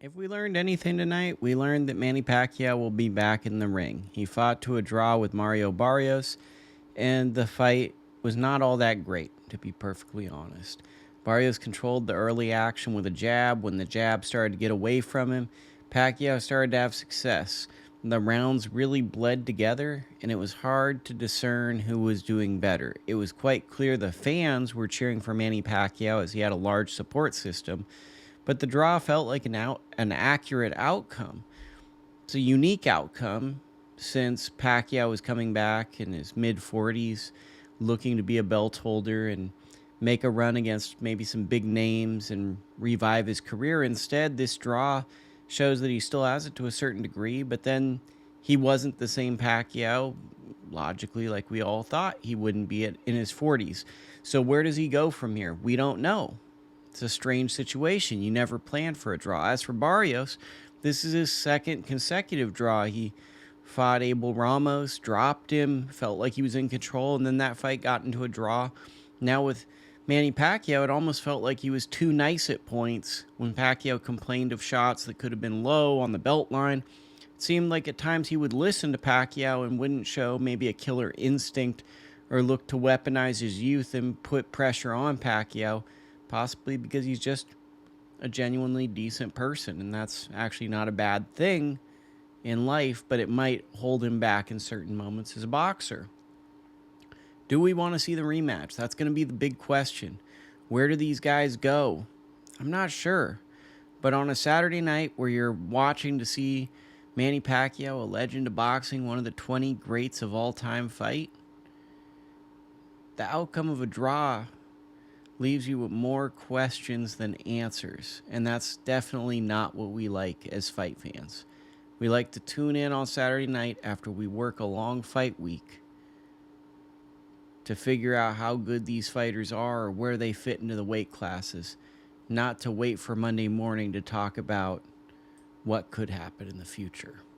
If we learned anything tonight, we learned that Manny Pacquiao will be back in the ring. He fought to a draw with Mario Barrios, and the fight was not all that great, to be perfectly honest. Barrios controlled the early action with a jab. When the jab started to get away from him, Pacquiao started to have success. The rounds really bled together, and it was hard to discern who was doing better. It was quite clear the fans were cheering for Manny Pacquiao as he had a large support system, but the draw felt like an accurate outcome. It's a unique outcome since Pacquiao was coming back in his mid 40s, looking to be a belt holder and make a run against maybe some big names and revive his career. Instead, this draw shows that he still has it to a certain degree, but then he wasn't the same Pacquiao, logically, like we all thought he wouldn't be in his 40s. So where does he go from here? We don't know. It's a strange situation. You never planned for a draw. As for Barrios, this is his second consecutive draw. He fought Abel Ramos, dropped him, felt like he was in control, and then that fight got into a draw. Now with Manny Pacquiao, it almost felt like he was too nice at points when Pacquiao complained of shots that could have been low on the belt line. It seemed like at times he would listen to Pacquiao and wouldn't show maybe a killer instinct or look to weaponize his youth and put pressure on Pacquiao, possibly because he's just a genuinely decent person, and that's actually not a bad thing in life, but it might hold him back in certain moments as a boxer. Do we want to see the rematch? That's going to be the big question. Where do these guys go? I'm not sure. But on a Saturday night where you're watching to see Manny Pacquiao, a legend of boxing, one of the 20 greats of all time, fight, the outcome of a draw leaves you with more questions than answers. And that's definitely not what we like as fight fans. We like to tune in on Saturday night after we work a long fight week to figure out how good these fighters are or where they fit into the weight classes, not to wait for Monday morning to talk about what could happen in the future.